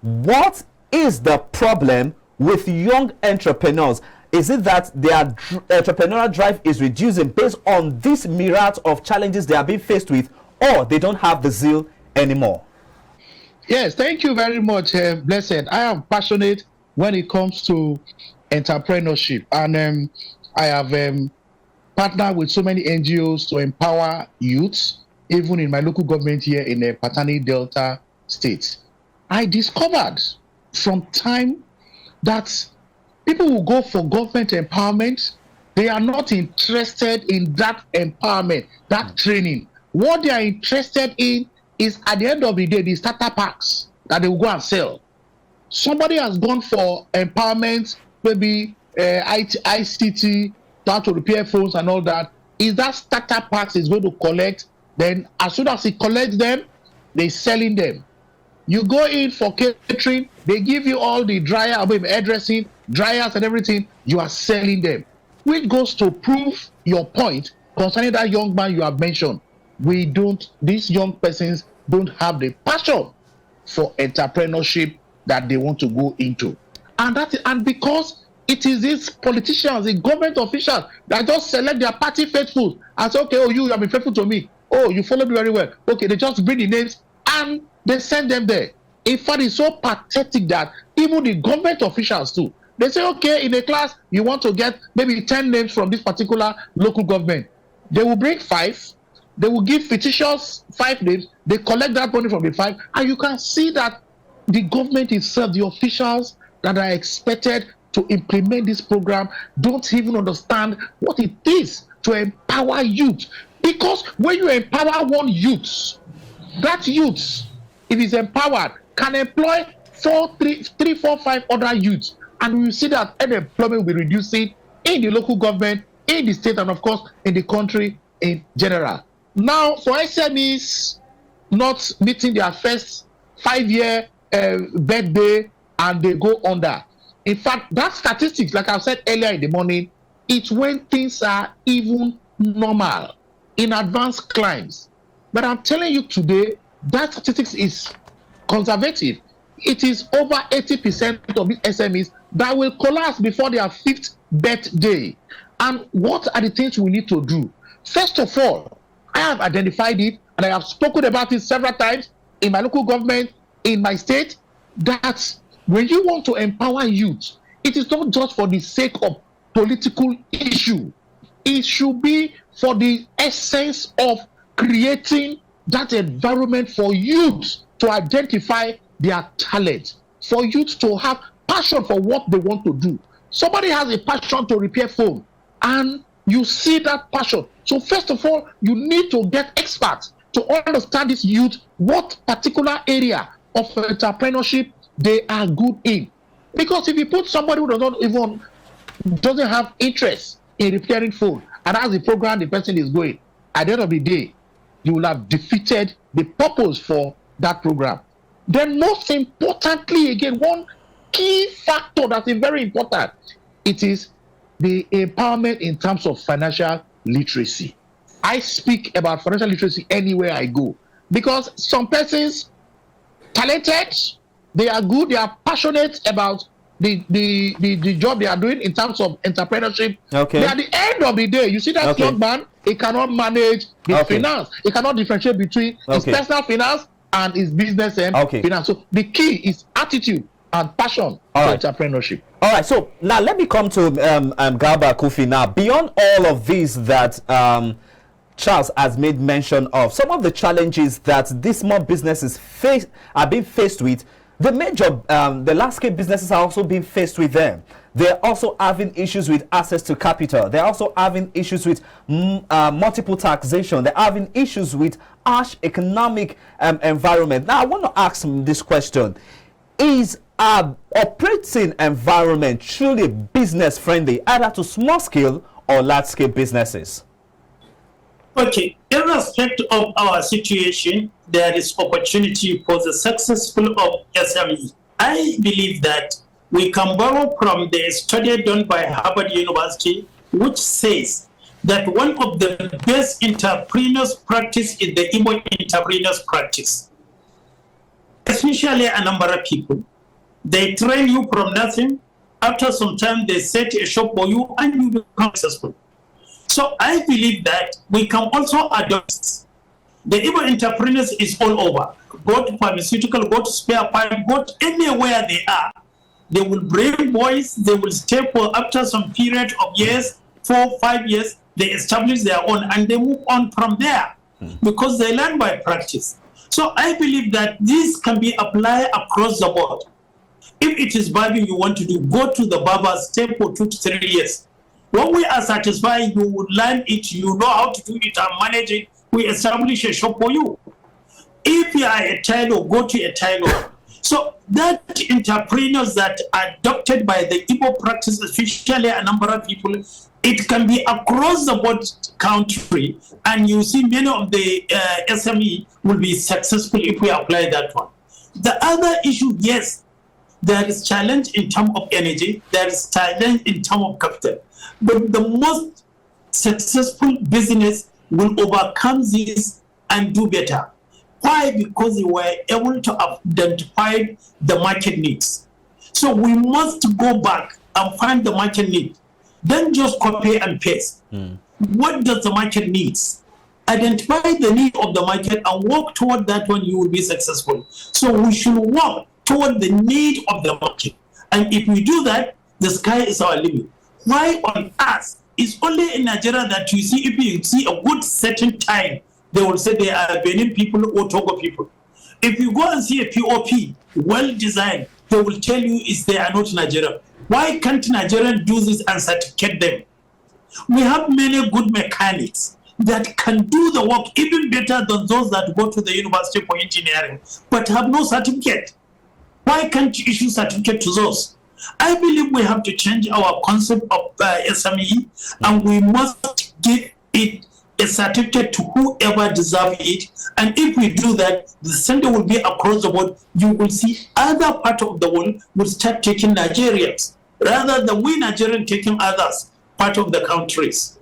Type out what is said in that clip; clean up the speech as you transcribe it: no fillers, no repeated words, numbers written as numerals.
What is the problem with young entrepreneurs? Is it that their entrepreneurial drive is reducing based on this myriad of challenges they are being faced with, or they don't have the zeal anymore? Yes, thank you very much, Blessed. I am passionate when it comes to entrepreneurship, and I have partnered with so many NGOs to empower youths, even in my local government here in the Patani Delta State. I discovered from time that people who go for government empowerment, they are not interested in that empowerment, that training. What they are interested in is, at the end of the day, the starter packs that they will go and sell. Somebody has gone for empowerment, maybe ICT, how to repair phones and all that. Is that starter packs is going to collect? Then as soon as he collects them, they're selling them. You go in for catering, they give you all the dryer, hairdressing, dryers and everything, you are selling them. Which goes to prove your point concerning that young man you have mentioned. These young persons don't have the passion for entrepreneurship that they want to go into. And because it is these politicians, the government officials that just select their party faithful and say, okay, oh, you have been faithful to me. Oh, you followed me very well. Okay, they just bring the names and they send them there. In fact, it's so pathetic that even the government officials too, they say, okay, in a class, you want to get maybe 10 names from this particular local government. They will bring 5. They will give fictitious 5 names. They collect that money from the 5. And you can see that the government itself, the officials that are expected to implement this program, don't even understand what it is to empower youth. Because when you empower one youth, that youth, if he's empowered, can employ 3, 4, 5 other youths. And we see that unemployment will be reducing in the local government, in the state, and of course, in the country in general. Now, for SMEs not meeting their first 5-year birthday and they go under. In fact, that statistics, like I said earlier in the morning, it's when things are even normal in advanced climes. But I'm telling you today, that statistics is conservative. It is over 80% of these SMEs that will collapse before their 5th birthday. And what are the things we need to do? First of all, I have identified it, and I have spoken about it several times in my local government, in my state, that when you want to empower youth, it is not just for the sake of political issue. It should be for the essence of creating that environment for youth to identify their talent, for youth to have passion for what they want to do. Somebody has a passion to repair phone, and you see that passion. So first of all, you need to get experts to understand this youth, what particular area of entrepreneurship they are good in. Because if you put somebody who doesn't have interest in repairing phone, and that's the program the person is going, at the end of the day, you will have defeated the purpose for that program. Then most importantly, again, one key factor that is very important, it is the empowerment in terms of financial literacy. I speak about financial literacy anywhere I go, because some persons, talented, they are good, they are passionate about the job they are doing in terms of entrepreneurship. Okay. But at the end of the day, you see that young man, he cannot manage his finance. He cannot differentiate between his personal finance and his business finance. So the key is attitude and passion for entrepreneurship. All right, so now let me come to Garba Kofi now. Beyond all of these that Charles has made mention of, some of the challenges that these small businesses are being faced with, the major, the large-scale businesses are also being faced with them. They're also having issues with access to capital. They're also having issues with multiple taxation. They're having issues with harsh economic environment. Now, I want to ask this question. Is our operating environment truly business-friendly, either to small-scale or large-scale businesses? Okay, irrespective of our situation, there is opportunity for the successful of SME. I believe that we can borrow from the study done by Harvard University, which says that one of the best entrepreneurs practice is the Imo entrepreneurs practice. especially a number of people. They train you from nothing. After some time, they set a shop for you and you become successful. So I believe that we can also adopt. The Igbo entrepreneurs is all over. Go to pharmaceutical, go to spare part, go to anywhere they are. They will bring boys, they will stay for after some period of years, 4, 5 years, they establish their own and they move on from there because they learn by practice. So I believe that this can be applied across the board. If it is barbing you want to do, go to the barber, stay for 2 to 3 years. When we are satisfied, you will learn it, you know how to do it and manage it, we establish a shop for you. If you are a tailor, go to a tailor. So that entrepreneurs that are adopted by the Igbo practice, especially a number of people, it can be across the board country, and you see many of the SME will be successful if we apply that one. The other issue, yes, there is challenge in terms of energy, there is challenge in terms of capital, but the most successful business will overcome this and do better. Why? Because they were able to identify the market needs. So we must go back and find the market need. Don't just copy and paste. What does the market needs? Identify the need of the market and work toward that one, you will be successful. So we should work toward the need of the market. And if we do that, the sky is our limit. Why on earth? It's only in Nigeria that you see, if you see a good certain time, they will say they are Benin people or Togo people. If you go and see a POP, well designed, they will tell you they are not Nigerian. Why can't Nigerians do this and certificate them? We have many good mechanics that can do the work even better than those that go to the University for Engineering, but have no certificate. Why can't you issue certificate to those? I believe we have to change our concept of SME, and we must give it a certificate to whoever deserves it. And if we do that, the center will be across the board. You will see other part of the world will start taking Nigerians rather than we Nigerians taking others, part of the countries.